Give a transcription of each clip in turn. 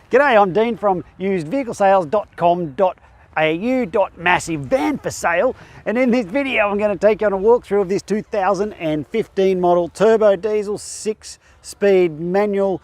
G'day, I'm Dean from usedvehiclesales.com.au. Massive for sale, and in this video I'm going to take you on a walkthrough of this 2015 model turbo diesel 6-speed manual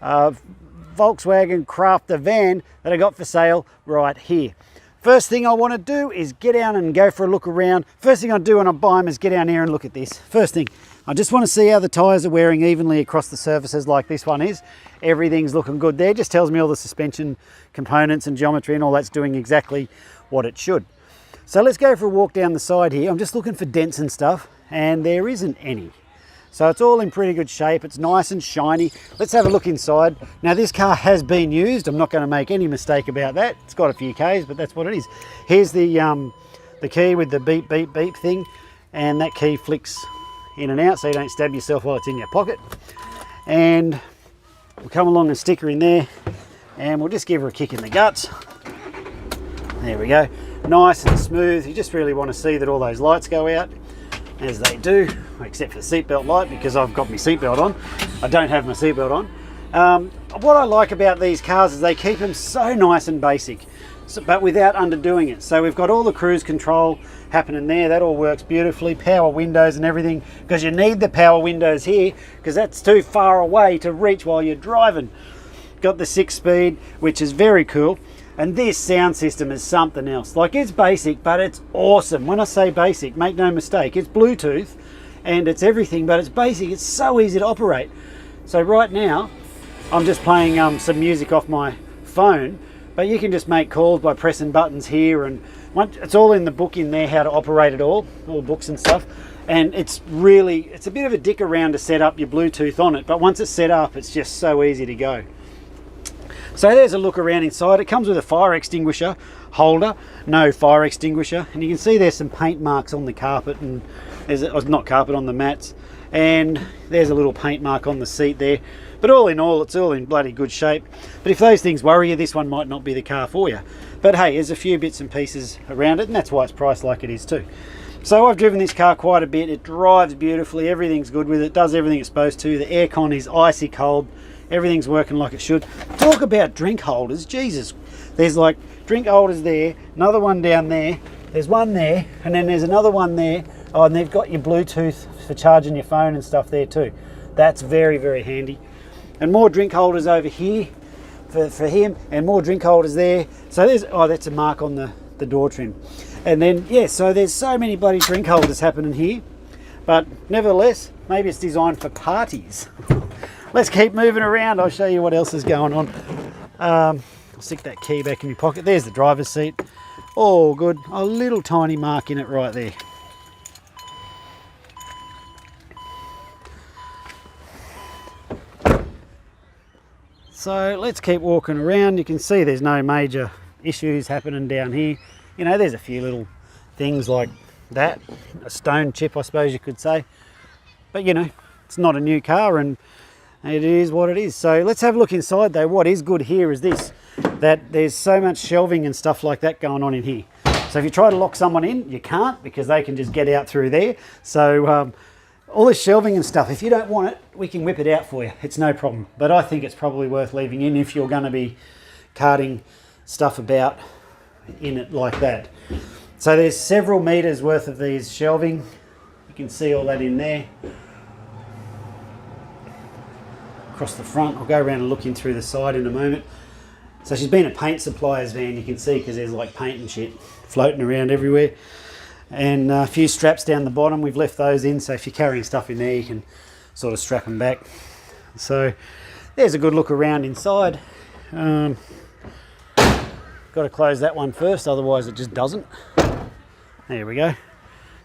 Volkswagen Crafter van that I got for sale right here. First thing I want to do is get down and go for a look around. First thing I do when I buy them is get down here and look at this. First thing, I just want to see how the tyres are wearing evenly across the surfaces like this one is. Everything's looking good there. Just tells me all the suspension components and geometry and all that's doing exactly what it should. So let's go for a walk down the side here. I'm just looking for dents and stuff, and there isn't any. So it's all in pretty good shape. It's nice and shiny. Let's have a look inside. Now this car has been used. I'm not going to make any mistake about that. It's got a few Ks, but that's what it is. Here's the key with the beep, beep, beep thing, and that key flicks in and out so you don't stab yourself while it's in your pocket. And we'll come along and stick her in there, and we'll just give her a kick in the guts. There we go. Nice and smooth. You just really want to see that all those lights go out, as they do, except for the seatbelt light, because I've got my seatbelt on. I don't have my seatbelt on. What I like about these cars is they keep them so nice and basic, but without underdoing it. So we've got all the cruise control happening there. That all works beautifully. Power windows and everything, because you need the power windows here because that's too far away to reach while you're driving. Got the 6-speed, which is very cool. And this sound system is something else. Like, it's basic, but it's awesome. When I say basic, make no mistake, it's Bluetooth and it's everything, but it's basic. It's so easy to operate. So right now, I'm just playing some music off my phone, but you can just make calls by pressing buttons here, and it's all in the book in there, how to operate it all books and stuff. And it's a bit of a dick around to set up your Bluetooth on it, but once it's set up, it's just so easy to go. So there's a look around inside. It comes with a fire extinguisher holder, no fire extinguisher, and you can see there's some paint marks on the carpet, and there's not carpet, on the mats, and there's a little paint mark on the seat there. But all in all, it's all in bloody good shape. But if those things worry you, this one might not be the car for you. But hey, there's a few bits and pieces around it, and that's why it's priced like it is too. So I've driven this car quite a bit. It drives beautifully, everything's good with it, does everything it's supposed to. The aircon is icy cold. Everything's working like it should. Talk about drink holders, Jesus. There's like drink holders there, another one down there, there's one there, and then there's another one there. Oh, and they've got your Bluetooth for charging your phone and stuff there too. That's very, very handy. And more drink holders over here for him, and more drink holders there. So there's, oh, that's a mark on the door trim. And then, yeah, so there's so many bloody drink holders happening here. But nevertheless, maybe it's designed for parties. Let's keep moving around. I'll show you what else is going on. I'll stick that key back in my pocket. There's the driver's seat. All good. A little tiny mark in it right there. So let's keep walking around. You can see there's no major issues happening down here. You know, there's a few little things like that. A stone chip, I suppose you could say. But you know, it's not a new car, and it is what it is. So let's have a look inside though. What is good here is this, that there's so much shelving and stuff like that going on in here. So if you try to lock someone in, you can't, because they can just get out through there. So all this shelving and stuff, if you don't want it, we can whip it out for you. It's no problem. But I think it's probably worth leaving in if you're going to be carting stuff about in it like that. So there's several meters worth of these shelving. You can see all that in there. Across the front, I'll go around and look in through the side in a moment. So she's been a paint supplier's van, you can see, because there's like paint and shit floating around everywhere. And a few straps down the bottom, we've left those in, so if you're carrying stuff in there, you can sort of strap them back. So there's a good look around inside. Got to close that one first, otherwise it just doesn't. There we go.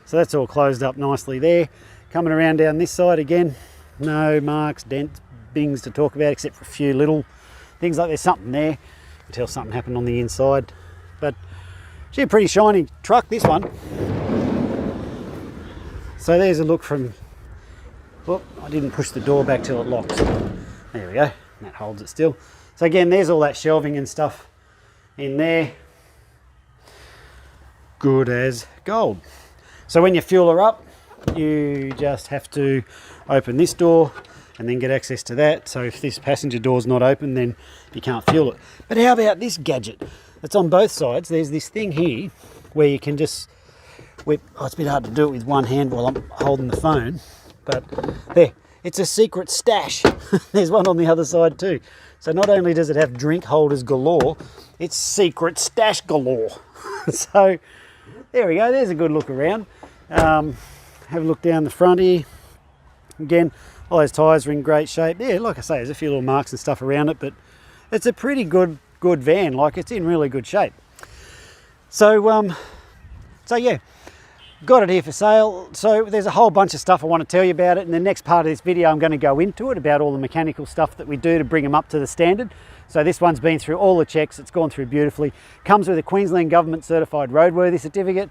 So that's all closed up nicely there. Coming around down this side again, no marks, dents, things to talk about, except for a few little things like there's something there. You can tell something happened on the inside. But gee, a pretty shiny truck, this one. So there's a look from, well, I didn't push the door back till it locks. There we go, that holds it still. So again, there's all that shelving and stuff in there. Good as gold. So when you fuel her up, you just have to open this door and then get access to that. So if this passenger door's not open, then you can't fuel it. But how about this gadget? It's on both sides. There's this thing here where you can just whip. Oh, it's a bit hard to do it with one hand while I'm holding the phone, but there, it's a secret stash. There's one on the other side too. So not only does it have drink holders galore, it's secret stash galore. So there we go, there's a good look around. Have a look down the front here. Again, all those tyres are in great shape. Yeah, like I say, there's a few little marks and stuff around it, but it's a pretty good van. Like, it's in really good shape. So yeah, got it here for sale. So there's a whole bunch of stuff I want to tell you about it. In the next part of this video, I'm going to go into it about all the mechanical stuff that we do to bring them up to the standard. So this one's been through all the checks. It's gone through beautifully. Comes with a Queensland Government certified roadworthy certificate.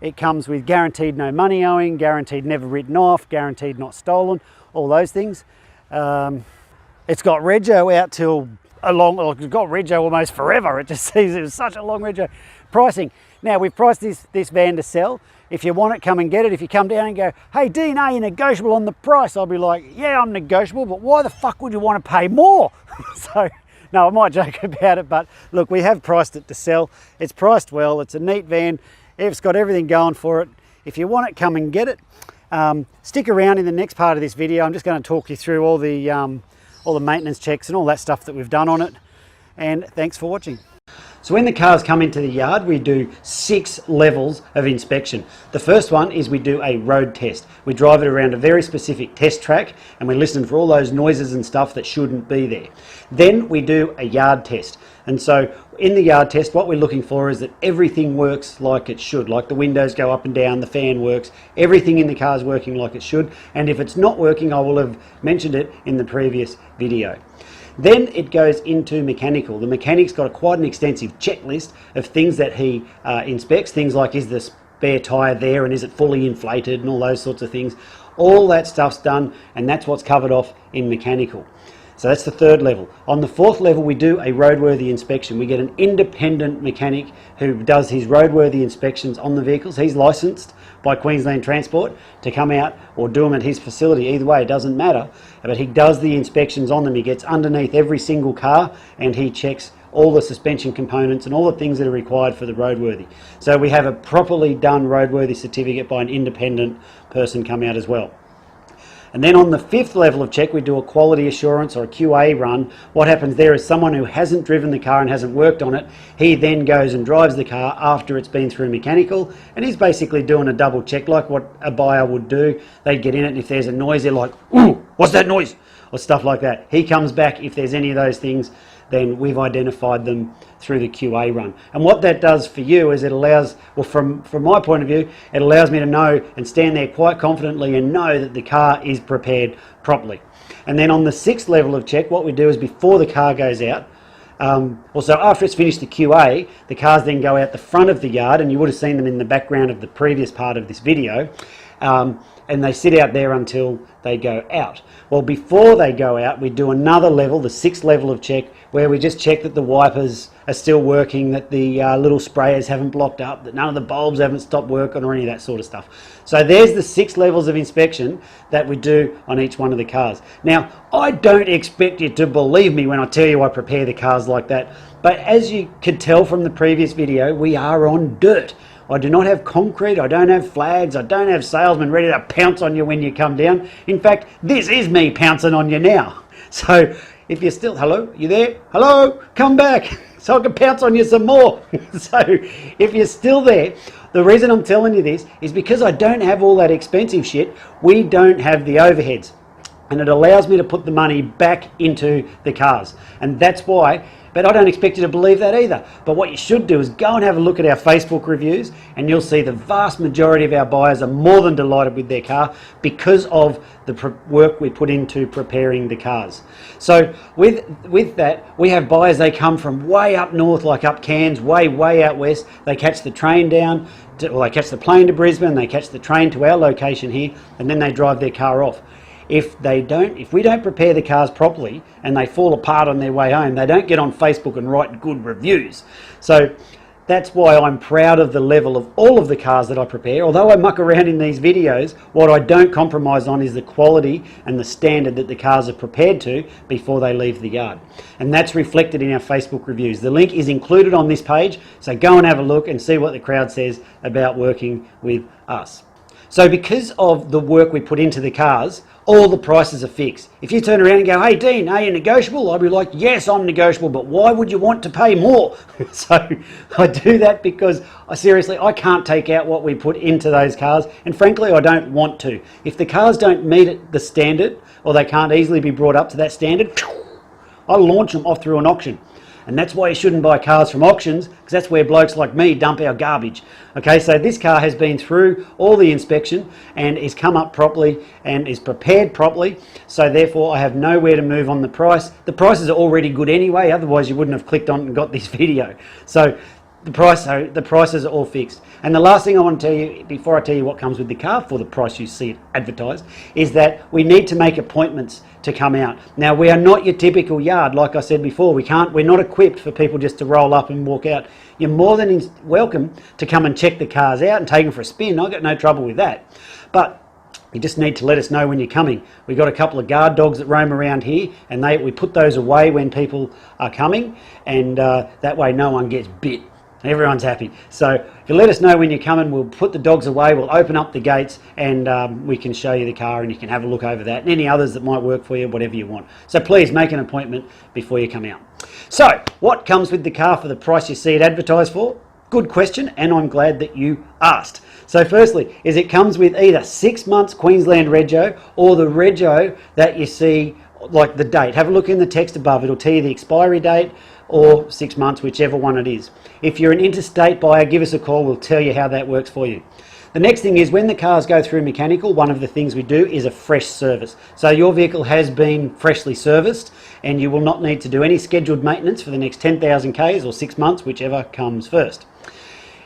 It comes with guaranteed no money owing, guaranteed never written off, guaranteed not stolen, all those things. It's got rego out till it's got rego almost forever. It just seems it was such a long rego. Pricing. Now we've priced this van to sell. If you want it, come and get it. If you come down and go, hey Dean, are you negotiable on the price? I'll be like, yeah, I'm negotiable, but why the fuck would you want to pay more? So, no, I might joke about it, but look, we have priced it to sell. It's priced well. It's a neat van. It's got everything going for it. If you want it, come and get it. Stick around in the next part of this video. I'm just going to talk you through all the maintenance checks and all that stuff that we've done on it. And thanks for watching. So when the cars come into the yard, we do 6 levels of inspection. The first one is we do a road test. We drive it around a very specific test track and we listen for all those noises and stuff that shouldn't be there. Then we do a yard test. And so in the yard test, what we're looking for is that everything works like it should. Like the windows go up and down, the fan works, everything in the car is working like it should. And if it's not working, I will have mentioned it in the previous video. Then it goes into mechanical. The mechanic's got quite an extensive checklist of things that he inspects. Things like, is the spare tyre there and is it fully inflated and all those sorts of things. All that stuff's done, and that's what's covered off in mechanical. So that's the 3rd level. On the 4th level, we do a roadworthy inspection. We get an independent mechanic who does his roadworthy inspections on the vehicles. He's licensed by Queensland Transport to come out or do them at his facility. Either way, it doesn't matter. But he does the inspections on them. He gets underneath every single car and he checks all the suspension components and all the things that are required for the roadworthy. So we have a properly done roadworthy certificate by an independent person come out as well. And then on the 5th level of check, we do a quality assurance or a QA run. What happens there is someone who hasn't driven the car and hasn't worked on it, he then goes and drives the car after it's been through mechanical, and he's basically doing a double check like what a buyer would do. They get in it and if there's a noise, they're like, ooh, what's that noise? Or stuff like that. He comes back, if there's any of those things, then we've identified them through the QA run. And what that does for you is it allows, well, from my point of view, it allows me to know and stand there quite confidently and know that the car is prepared properly. And then on the 6th level of check, what we do is before the car goes out, also after it's finished the QA, the cars then go out the front of the yard, and you would have seen them in the background of the previous part of this video. And they sit out there until they go out. Well, before they go out, we do another level, the 6th level of check, where we just check that the wipers are still working, that the little sprayers haven't blocked up, that none of the bulbs haven't stopped working or any of that sort of stuff. So there's the 6 levels of inspection that we do on each one of the cars. Now, I don't expect you to believe me when I tell you I prepare the cars like that, but as you could tell from the previous video, we are on dirt. I do not have concrete, I don't have flags, I don't have salesmen ready to pounce on you when you come down. In fact, this is me pouncing on you now. So if you're still, hello, you there? Hello, come back so I can pounce on you some more. So if you're still there, the reason I'm telling you this is because I don't have all that expensive shit. We don't have the overheads. And it allows me to put the money back into the cars. And that's why, but I don't expect you to believe that either. But what you should do is go and have a look at our Facebook reviews, and you'll see the vast majority of our buyers are more than delighted with their car because of the work we put into preparing the cars. So with that, we have buyers, they come from way up north, like up Cairns, way out west. They catch the train down, they catch the plane to Brisbane, they catch the train to our location here, and then they drive their car off. If we don't prepare the cars properly and they fall apart on their way home, they don't get on Facebook and write good reviews. So That's why I'm proud of the level of all of the cars that I prepare. Although I muck around in these videos, what I don't compromise on is the quality and the standard that the cars are prepared to before they leave the yard. And that's reflected in our Facebook reviews. The link is included on this page, so go and have a look and see what the crowd says about working with us. So because of the work we put into the cars, all the prices are fixed. If you turn around and go, hey Dean, are you negotiable? I'll be like, yes, I'm negotiable, but why would you want to pay more? So I do that because I can't take out what we put into those cars, and frankly I don't want to. If the cars don't meet the standard, or they can't easily be brought up to that standard, I launch them off through an auction. And that's why you shouldn't buy cars from auctions, because that's where blokes like me dump our garbage. Okay, so this car has been through all the inspection and is come up properly and is prepared properly. So therefore I have nowhere to move on the price. The prices are already good anyway, otherwise you wouldn't have clicked on and got this video. So the prices are all fixed. And the last thing I want to tell you, before I tell you what comes with the car for the price you see it advertised, is that we need to make appointments to come out. Now, we are not your typical yard. Like I said before, we're not equipped for people just to roll up and walk out. You're more than welcome to come and check the cars out and take them for a spin. I've got no trouble with that. But you just need to let us know when you're coming. We've got a couple of guard dogs that roam around here, and we put those away when people are coming, and that way no one gets bit. Everyone's happy. So if you let us know when you're coming, we'll put the dogs away, we'll open up the gates, and we can show you the car and you can have a look over that and any others that might work for you, whatever you want. So please make an appointment before you come out. So what comes with the car for the price you see it advertised for? Good question, and I'm glad that you asked. So firstly, it comes with either 6 months Queensland Rego or the Rego that you see, like the date. Have a look in the text above, it'll tell you the expiry date, or 6 months, whichever one it is. If you're an interstate buyer, give us a call, we'll tell you how that works for you. The next thing is when the cars go through mechanical, one of the things we do is a fresh service. So your vehicle has been freshly serviced and you will not need to do any scheduled maintenance for the next 10,000 Ks or 6 months, whichever comes first.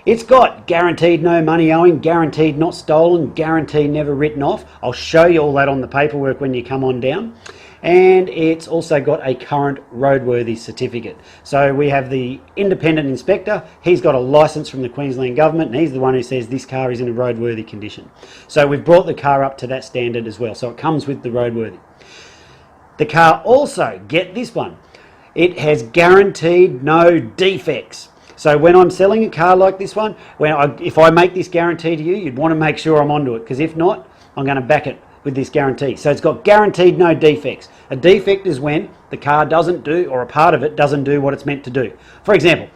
It's got guaranteed no money owing, guaranteed not stolen, guaranteed never written off. I'll show you all that on the paperwork when you come on down. And it's also got a current roadworthy certificate. So we have the independent inspector, he's got a license from the Queensland government, and he's the one who says this car is in a roadworthy condition. So we've brought the car up to that standard as well, so it comes with the roadworthy. The car also, get this one, it has guaranteed no defects. So when I'm selling a car like this one, if I make this guarantee to you, you'd want to make sure I'm onto it, because if not, I'm going to back it with this guarantee. So it's got guaranteed no defects. A defect is when the car doesn't do, or a part of it doesn't do what it's meant to do. For example,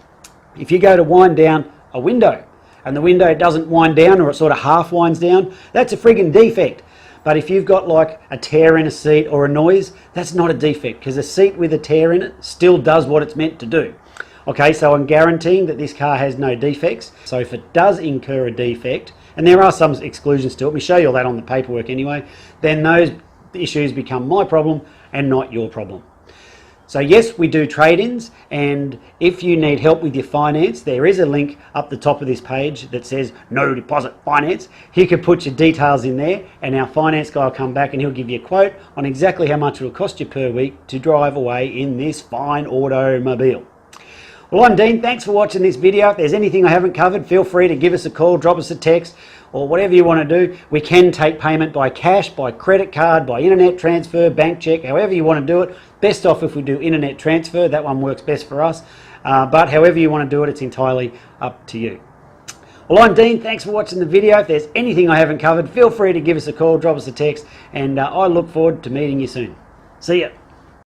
if you go to wind down a window and the window doesn't wind down, or it sort of half winds down, that's a friggin' defect. But if you've got like a tear in a seat or a noise, that's not a defect, because a seat with a tear in it still does what it's meant to do. Okay, so I'm guaranteeing that this car has no defects. So if it does incur a defect, and there are some exclusions to it, we show you all that on the paperwork anyway, then those issues become my problem and not your problem. So yes, we do trade-ins, and if you need help with your finance, there is a link up the top of this page that says no deposit finance. You can put your details in there and our finance guy will come back and he'll give you a quote on exactly how much it will cost you per week to drive away in this fine automobile. Well, I'm Dean, thanks for watching this video. If there's anything I haven't covered, feel free to give us a call, drop us a text, or whatever you want to do. We can take payment by cash, by credit card, by internet transfer, bank check, however you want to do it. Best off if we do internet transfer, that one works best for us. But however you want to do it, it's entirely up to you. Well, I'm Dean, thanks for watching the video. If there's anything I haven't covered, feel free to give us a call, drop us a text, and I look forward to meeting you soon. See ya.